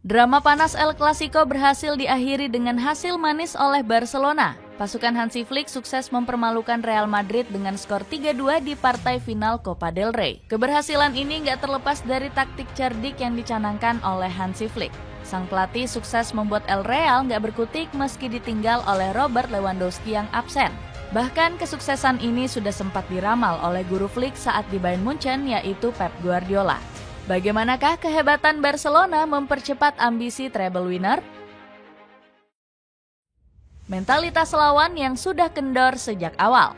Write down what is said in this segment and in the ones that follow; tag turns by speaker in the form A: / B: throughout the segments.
A: Drama panas El Clasico berhasil diakhiri dengan hasil manis oleh Barcelona. Pasukan Hansi Flick sukses mempermalukan Real Madrid dengan skor 3-2 di partai final Copa del Rey. Keberhasilan ini nggak terlepas dari taktik cerdik yang dicanangkan oleh Hansi Flick. Sang pelatih sukses membuat El Real nggak berkutik meski ditinggal oleh Robert Lewandowski yang absen. Bahkan kesuksesan ini sudah sempat diramal oleh guru Flick saat di Bayern Munchen, yaitu Pep Guardiola. Bagaimanakah kehebatan Barcelona mempercepat ambisi treble winner? Mentalitas lawan yang sudah kendor sejak awal.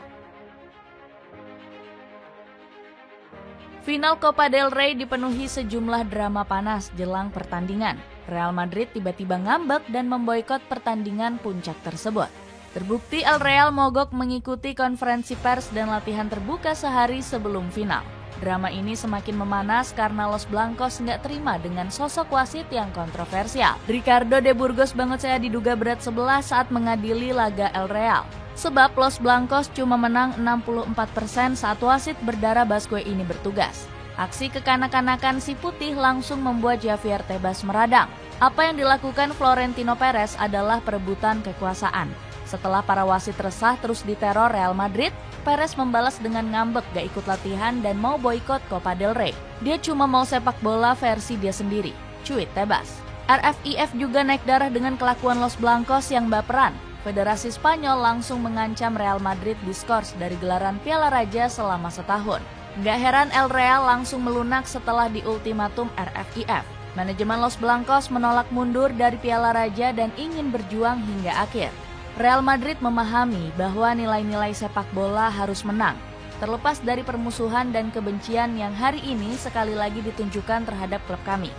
A: Final Copa del Rey dipenuhi sejumlah drama panas jelang pertandingan. Real Madrid tiba-tiba ngambek dan memboikot pertandingan puncak tersebut. Terbukti El Real mogok mengikuti konferensi pers dan latihan terbuka sehari sebelum final. Drama ini semakin memanas karena Los Blancos nggak terima dengan sosok wasit yang kontroversial. Ricardo de Burgos Bengoechea diduga berat sebelah saat mengadili laga El Real. Sebab Los Blancos cuma menang 64% saat wasit berdarah Basque ini bertugas. Aksi kekanak-kanakan si putih langsung membuat Javier Tebas meradang. Apa yang dilakukan Florentino Perez adalah perebutan kekuasaan. Setelah para wasit resah terus diteror Real Madrid, Perez membalas dengan ngambek gak ikut latihan dan mau boikot Copa del Rey. Dia cuma mau sepak bola versi dia sendiri, cuit Tebas. RFIF juga naik darah dengan kelakuan Los Blancos yang baperan. Federasi Spanyol langsung mengancam Real Madrid diskors dari gelaran Piala Raja selama setahun. Gak heran El Real langsung melunak setelah diultimatum RFIF. Manajemen Los Blancos menolak mundur dari Piala Raja dan ingin berjuang hingga akhir. Real Madrid memahami bahwa nilai-nilai sepak bola harus menang, terlepas dari permusuhan dan kebencian yang hari ini sekali lagi ditunjukkan terhadap klub kami.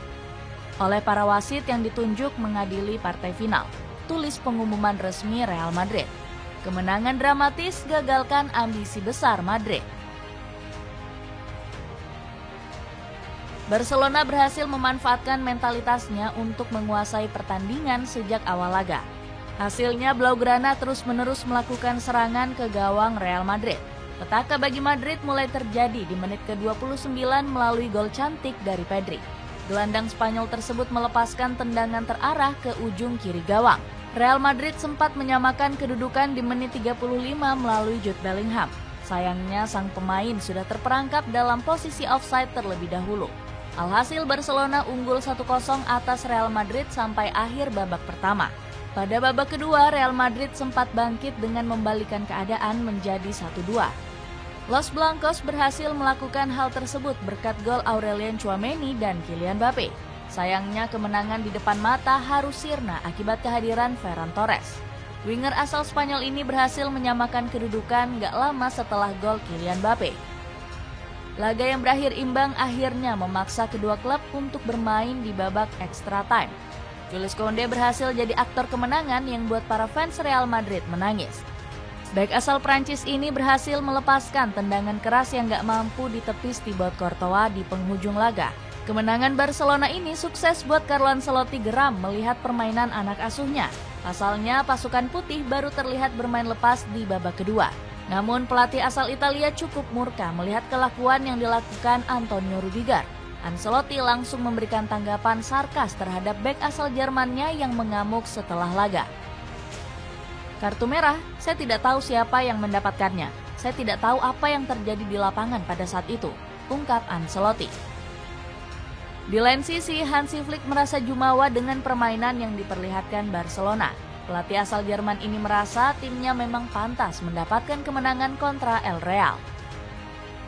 A: Oleh para wasit yang ditunjuk mengadili partai final, tulis pengumuman resmi Real Madrid. Kemenangan dramatis gagalkan ambisi besar Madrid. Barcelona berhasil memanfaatkan mentalitasnya untuk menguasai pertandingan sejak awal laga. Hasilnya Blaugrana terus-menerus melakukan serangan ke gawang Real Madrid. Petaka bagi Madrid mulai terjadi di menit ke-29 melalui gol cantik dari Pedri. Gelandang Spanyol tersebut melepaskan tendangan terarah ke ujung kiri gawang. Real Madrid sempat menyamakan kedudukan di menit 35 melalui Jude Bellingham. Sayangnya sang pemain sudah terperangkap dalam posisi offside terlebih dahulu. Alhasil Barcelona unggul 1-0 atas Real Madrid sampai akhir babak pertama. Pada babak kedua, Real Madrid sempat bangkit dengan membalikan keadaan menjadi 1-2. Los Blancos berhasil melakukan hal tersebut berkat gol Aurelien Tchouaméni dan Kylian Mbappé. Sayangnya kemenangan di depan mata harus sirna akibat kehadiran Ferran Torres. Winger asal Spanyol ini berhasil menyamakan kedudukan gak lama setelah gol Kylian Mbappé. Laga yang berakhir imbang akhirnya memaksa kedua klub untuk bermain di babak extra time. Jules Koundé berhasil jadi aktor kemenangan yang buat para fans Real Madrid menangis. Bek asal Prancis ini berhasil melepaskan tendangan keras yang gak mampu ditepis Thibaut Courtois di penghujung laga. Kemenangan Barcelona ini sukses buat Carlo Ancelotti geram melihat permainan anak asuhnya. Pasalnya pasukan putih baru terlihat bermain lepas di babak kedua. Namun pelatih asal Italia cukup murka melihat kelakuan yang dilakukan Antonio Rudiger. Ancelotti langsung memberikan tanggapan sarkas terhadap bek asal Jermannya yang mengamuk setelah laga. Kartu merah, saya tidak tahu siapa yang mendapatkannya. Saya tidak tahu apa yang terjadi di lapangan pada saat itu, ungkap Ancelotti. Di lain sisi, Hansi Flick merasa jumawa dengan permainan yang diperlihatkan Barcelona. Pelatih asal Jerman ini merasa timnya memang pantas mendapatkan kemenangan kontra El Real.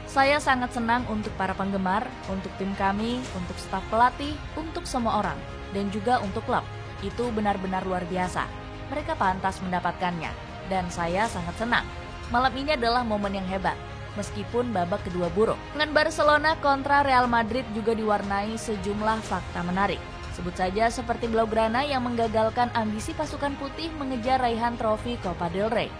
A: Saya sangat senang untuk para penggemar, untuk tim kami, untuk staf pelatih, untuk semua orang, dan juga untuk klub. Itu benar-benar luar biasa. Mereka pantas mendapatkannya, dan saya sangat senang. Malam ini adalah momen yang hebat, meskipun babak kedua buruk. Dengan Barcelona kontra Real Madrid juga diwarnai sejumlah fakta menarik. Sebut saja seperti Blaugrana yang menggagalkan ambisi pasukan putih mengejar raihan trofi Copa del Rey.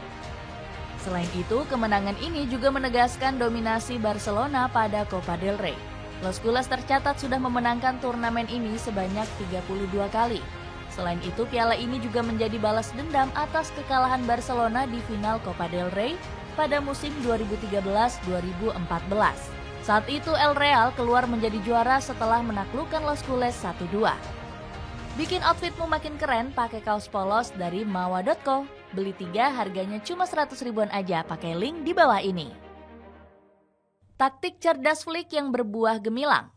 A: Selain itu, kemenangan ini juga menegaskan dominasi Barcelona pada Copa del Rey. Los Culés tercatat sudah memenangkan turnamen ini sebanyak 32 kali. Selain itu, piala ini juga menjadi balas dendam atas kekalahan Barcelona di final Copa del Rey pada musim 2013-2014. Saat itu El Real keluar menjadi juara setelah menaklukkan Los Culés 1-2. Bikin outfitmu makin keren pakai kaos polos dari mawa.co. Beli 3 harganya cuma 100 ribuan aja pakai link di bawah ini. Taktik cerdas Flick yang berbuah gemilang.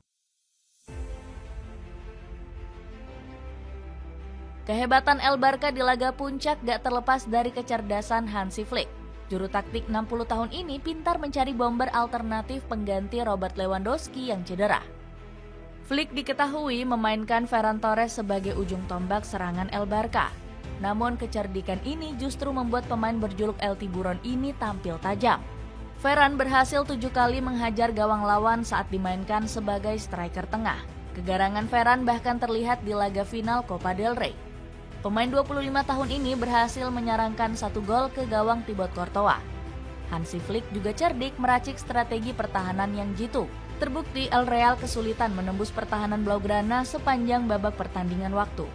A: Kehebatan El Barca di laga puncak gak terlepas dari kecerdasan Hansi Flick. Juru taktik 60 tahun ini pintar mencari bomber alternatif pengganti Robert Lewandowski yang cedera. Flick diketahui memainkan Ferran Torres sebagai ujung tombak serangan El Barca. Namun kecerdikan ini justru membuat pemain berjuluk El Tiburon ini tampil tajam. Ferran berhasil 7 kali menghajar gawang lawan saat dimainkan sebagai striker tengah. Kegarangan Ferran bahkan terlihat di laga final Copa del Rey. Pemain 25 tahun ini berhasil menyarangkan 1 gol ke gawang Thibaut Courtois. Hansi Flick juga cerdik meracik strategi pertahanan yang jitu. Terbukti El Real kesulitan menembus pertahanan Blaugrana sepanjang babak pertandingan waktu.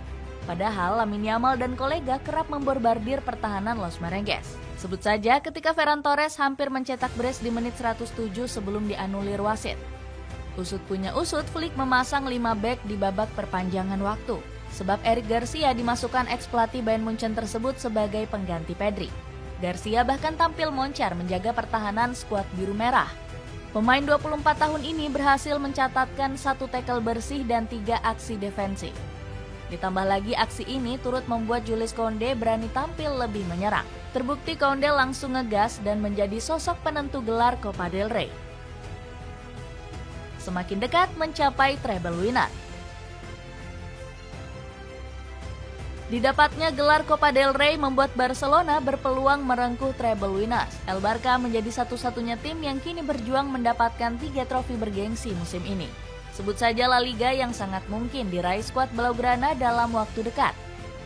A: Padahal Lamine Yamal dan kolega kerap memborbardir pertahanan Los Merengues. Sebut saja ketika Ferran Torres hampir mencetak brace di menit 107 sebelum dianulir wasit. Usut punya usut, Flick memasang 5 bek di babak perpanjangan waktu. Sebab Eric Garcia dimasukkan ex-pelatih Bayern Munchen tersebut sebagai pengganti Pedri. Garcia bahkan tampil moncar menjaga pertahanan skuad biru merah. Pemain 24 tahun ini berhasil mencatatkan 1 tackle bersih dan 3 aksi defensif. Ditambah lagi aksi ini turut membuat Jules Koundé berani tampil lebih menyerang. Terbukti Koundé langsung ngegas dan menjadi sosok penentu gelar Copa del Rey. Semakin dekat mencapai treble winner. Didapatnya gelar Copa del Rey membuat Barcelona berpeluang merengkuh treble winners. El Barca menjadi satu-satunya tim yang kini berjuang mendapatkan 3 trofi bergengsi musim ini. Sebut saja La Liga yang sangat mungkin diraih skuad Blaugrana dalam waktu dekat.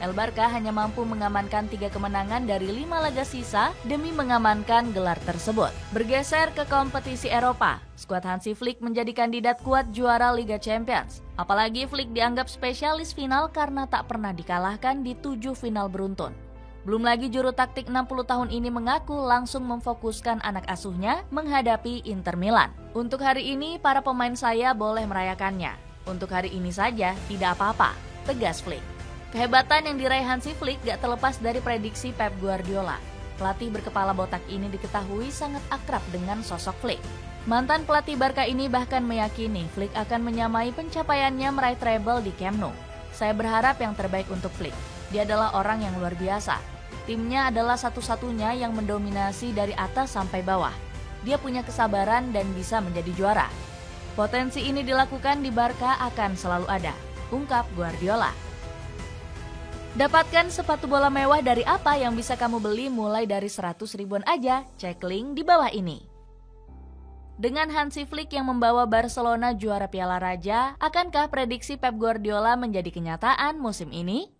A: El Barca hanya mampu mengamankan 3 kemenangan dari 5 laga sisa demi mengamankan gelar tersebut. Bergeser ke kompetisi Eropa, skuad Hansi Flick menjadi kandidat kuat juara Liga Champions. Apalagi Flick dianggap spesialis final karena tak pernah dikalahkan di 7 final beruntun. Belum lagi juru taktik 60 tahun ini mengaku langsung memfokuskan anak asuhnya menghadapi Inter Milan. Untuk hari ini, para pemain saya boleh merayakannya. Untuk hari ini saja, tidak apa-apa, tegas Flick. Kehebatan yang diraih Hansi Flick gak terlepas dari prediksi Pep Guardiola. Pelatih berkepala botak ini diketahui sangat akrab dengan sosok Flick. Mantan pelatih Barca ini bahkan meyakini Flick akan menyamai pencapaiannya meraih treble di Camp Nou. Saya berharap yang terbaik untuk Flick. Dia adalah orang yang luar biasa. Timnya adalah satu-satunya yang mendominasi dari atas sampai bawah. Dia punya kesabaran dan bisa menjadi juara. Potensi ini dilakukan di Barca akan selalu ada, ungkap Guardiola. Dapatkan sepatu bola mewah dari apa yang bisa kamu beli mulai dari 100 ribuan aja, cek link di bawah ini. Dengan Hansi Flick yang membawa Barcelona juara Piala Raja, akankah prediksi Pep Guardiola menjadi kenyataan musim ini?